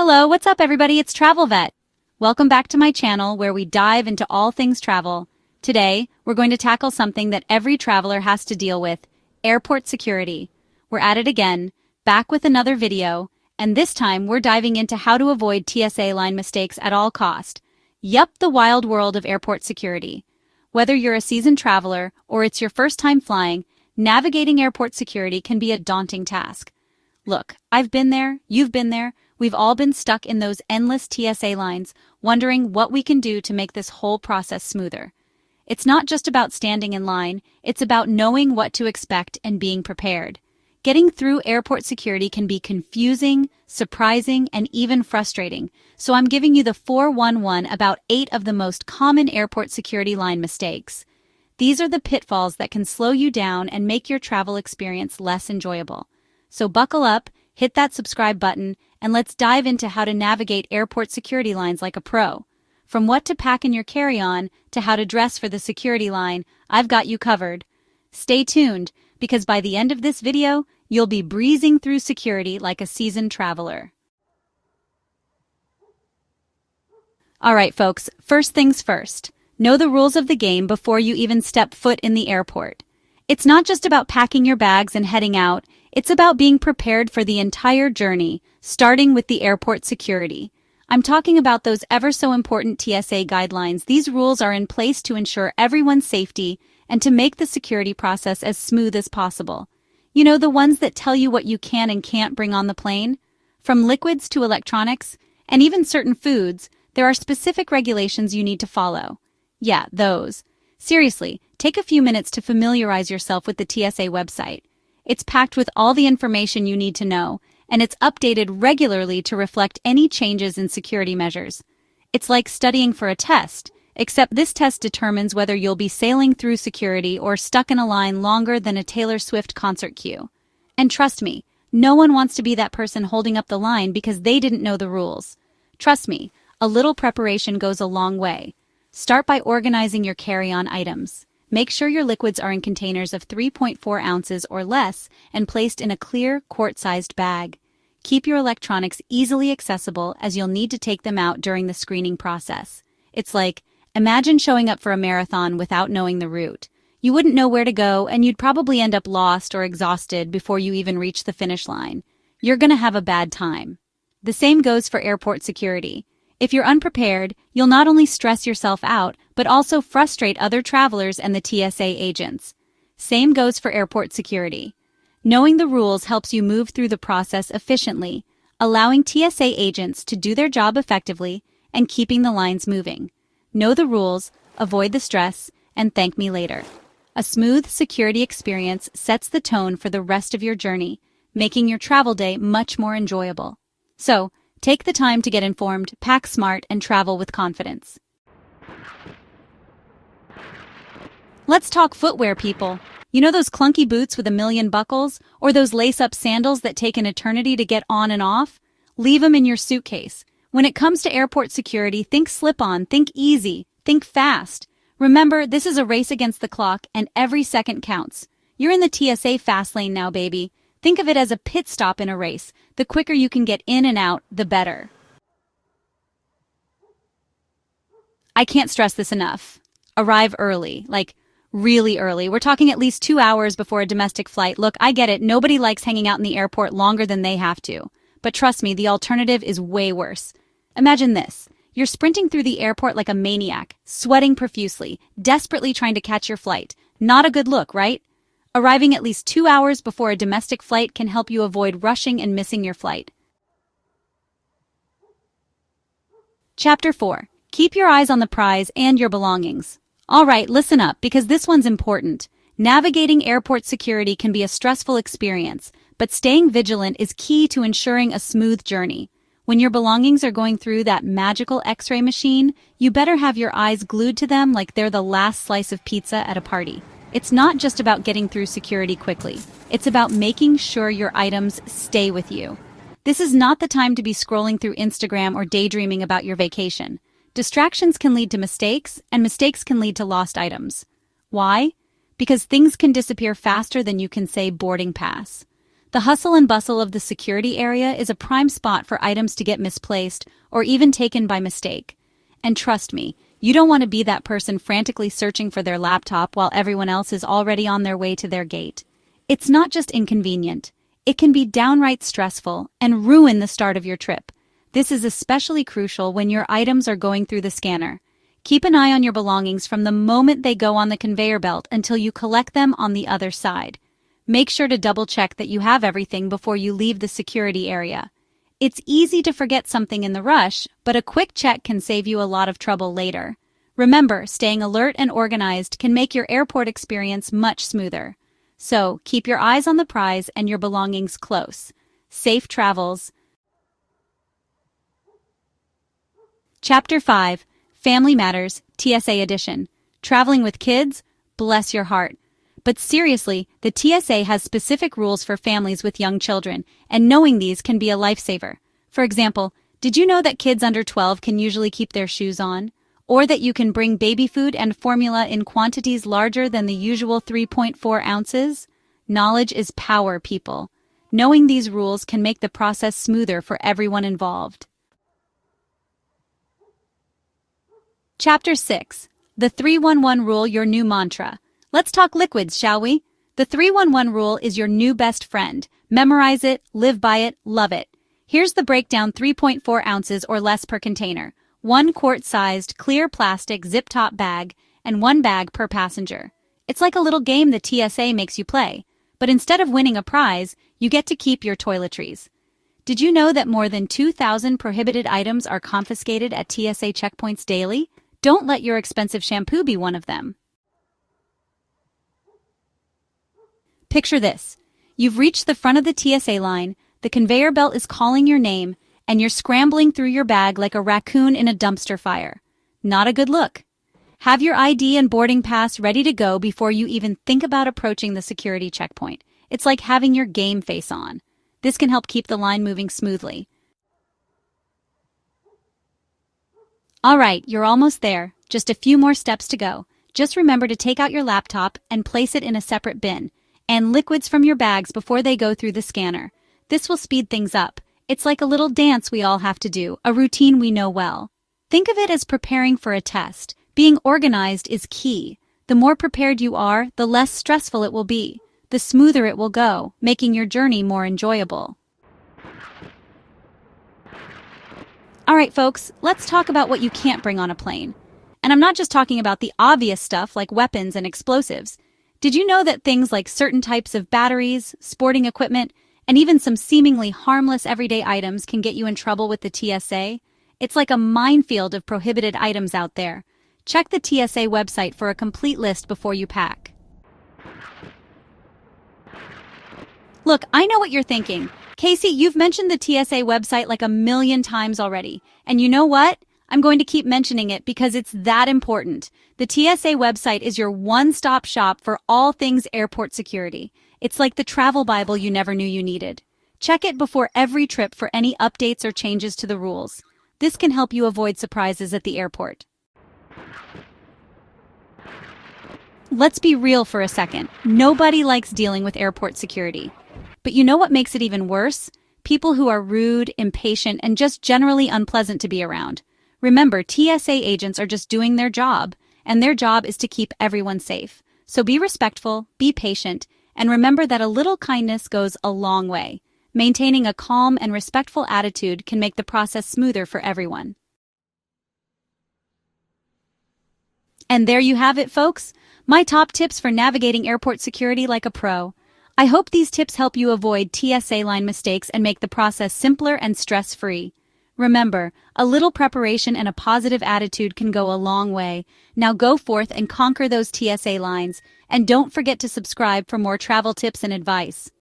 Hello, what's up everybody? It's Travel Vet. Welcome back to my channel where we dive into all things travel. Today, we're going to tackle something that every traveler has to deal with, airport security. We're at it again, back with another video, and this time we're diving into how to avoid TSA line mistakes at all cost. Yup, the wild world of airport security. Whether you're a seasoned traveler or it's your first time flying, navigating airport security can be a daunting task. Look, I've been there, you've been there, we've all been stuck in those endless TSA lines, wondering what we can do to make this whole process smoother. It's not just about standing in line, it's about knowing what to expect and being prepared. Getting through airport security can be confusing, surprising, and even frustrating, so I'm giving you the 411 about 8 of the most common airport security line mistakes. These are the pitfalls that can slow you down and make your travel experience less enjoyable. So buckle up, hit that subscribe button, and let's dive into how to navigate airport security lines like a pro. From what to pack in your carry-on to how to dress for the security line, I've got you covered. Stay tuned, because by the end of this video, you'll be breezing through security like a seasoned traveler. Alright folks, first things first. Know the rules of the game before you even step foot in the airport. It's not just about packing your bags and heading out, it's about being prepared for the entire journey, starting with the airport security. I'm talking about those ever so important TSA guidelines. These rules are in place to ensure everyone's safety and to make the security process as smooth as possible. You know, the ones that tell you what you can and can't bring on the plane? From liquids to electronics, and even certain foods, there are specific regulations you need to follow. Yeah, those. Seriously, take a few minutes to familiarize yourself with the TSA website. It's packed with all the information you need to know, and it's updated regularly to reflect any changes in security measures. It's like studying for a test, except this test determines whether you'll be sailing through security or stuck in a line longer than a Taylor Swift concert queue. And trust me, no one wants to be that person holding up the line because they didn't know the rules. Trust me, a little preparation goes a long way. Start by organizing your carry-on items. Make sure your liquids are in containers of 3.4 ounces or less and placed in a clear, quart-sized bag. Keep your electronics easily accessible as you'll need to take them out during the screening process. It's like, imagine showing up for a marathon without knowing the route. You wouldn't know where to go and you'd probably end up lost or exhausted before you even reach the finish line. You're gonna have a bad time. The same goes for airport security. If you're unprepared, you'll not only stress yourself out, but also frustrate other travelers and the TSA agents. Same goes for airport security. Knowing the rules helps you move through the process efficiently, allowing TSA agents to do their job effectively and keeping the lines moving. Know the rules, avoid the stress, and thank me later. A smooth security experience sets the tone for the rest of your journey, making your travel day much more enjoyable. So, take the time to get informed, pack smart, and travel with confidence. Let's talk footwear, people. You know those clunky boots with a million buckles? Or those lace-up sandals that take an eternity to get on and off? Leave them in your suitcase. When it comes to airport security, think slip-on, think easy, think fast. Remember, this is a race against the clock, and every second counts. You're in the TSA fast lane now, baby. Think of it as a pit stop in a race. The quicker you can get in and out, the better. I can't stress this enough. Arrive early, like really early. We're talking at least 2 hours before a domestic flight. Look, I get it. Nobody likes hanging out in the airport longer than they have to. But trust me, the alternative is way worse. Imagine this. You're sprinting through the airport like a maniac, sweating profusely, desperately trying to catch your flight. Not a good look, right? Arriving at least 2 hours before a domestic flight can help you avoid rushing and missing your flight. Chapter 4. Keep your eyes on the prize and your belongings. Alright, listen up, because this one's important. Navigating airport security can be a stressful experience, but staying vigilant is key to ensuring a smooth journey. When your belongings are going through that magical X-ray machine, you better have your eyes glued to them like they're the last slice of pizza at a party. It's not just about getting through security quickly. It's about making sure your items stay with you. This is not the time to be scrolling through Instagram or daydreaming about your vacation. Distractions can lead to mistakes, and mistakes can lead to lost items. Why? Because things can disappear faster than you can say boarding pass. The hustle and bustle of the security area is a prime spot for items to get misplaced or even taken by mistake. And trust me, you don't want to be that person frantically searching for their laptop while everyone else is already on their way to their gate. It's not just inconvenient. It can be downright stressful and ruin the start of your trip. This is especially crucial when your items are going through the scanner. Keep an eye on your belongings from the moment they go on the conveyor belt until you collect them on the other side. Make sure to double-check that you have everything before you leave the security area. It's easy to forget something in the rush, but a quick check can save you a lot of trouble later. Remember, staying alert and organized can make your airport experience much smoother. So, keep your eyes on the prize and your belongings close. Safe travels. Chapter 5, Family Matters, TSA Edition. Traveling with kids? Bless your heart. But seriously, the TSA has specific rules for families with young children, and knowing these can be a lifesaver. For example, did you know that kids under 12 can usually keep their shoes on? Or that you can bring baby food and formula in quantities larger than the usual 3.4 ounces? Knowledge is power, people. Knowing these rules can make the process smoother for everyone involved. Chapter 6. The 311 Rule, your new mantra. Let's talk liquids, shall we? The 311 Rule is your new best friend. Memorize it, live by it, love it. Here's the breakdown: 3.4 ounces or less per container, 1 quart-sized clear plastic zip-top bag, and 1 bag per passenger. It's like a little game the TSA makes you play, but instead of winning a prize, you get to keep your toiletries. Did you know that more than 2,000 prohibited items are confiscated at TSA checkpoints daily? Don't let your expensive shampoo be one of them. Picture this. You've reached the front of the TSA line, the conveyor belt is calling your name, and you're scrambling through your bag like a raccoon in a dumpster fire. Not a good look. Have your ID and boarding pass ready to go before you even think about approaching the security checkpoint. It's like having your game face on. This can help keep the line moving smoothly. All right, you're almost there. Just a few more steps to go. Just remember to take out your laptop and place it in a separate bin, and liquids from your bags before they go through the scanner. This will speed things up. It's like a little dance we all have to do, a routine we know well. Think of it as preparing for a test. Being organized is key. The more prepared you are, the less stressful it will be. The smoother it will go, making your journey more enjoyable. All right, folks, let's talk about what you can't bring on a plane. And I'm not just talking about the obvious stuff like weapons and explosives. Did you know that things like certain types of batteries, sporting equipment, and even some seemingly harmless everyday items can get you in trouble with the TSA? It's like a minefield of prohibited items out there. Check the TSA website for a complete list before you pack. Look, I know what you're thinking. Casey, you've mentioned the TSA website like a million times already. And you know what? I'm going to keep mentioning it because it's that important. The TSA website is your one-stop shop for all things airport security. It's like the travel Bible you never knew you needed. Check it before every trip for any updates or changes to the rules. This can help you avoid surprises at the airport. Let's be real for a second. Nobody likes dealing with airport security. But you know what makes it even worse? People who are rude, impatient, and just generally unpleasant to be around. Remember, TSA agents are just doing their job, and their job is to keep everyone safe. So be respectful, be patient, and remember that a little kindness goes a long way. Maintaining a calm and respectful attitude can make the process smoother for everyone. And there you have it, folks. My top tips for navigating airport security like a pro. I hope these tips help you avoid TSA line mistakes and make the process simpler and stress-free. Remember, a little preparation and a positive attitude can go a long way. Now go forth and conquer those TSA lines, and don't forget to subscribe for more travel tips and advice.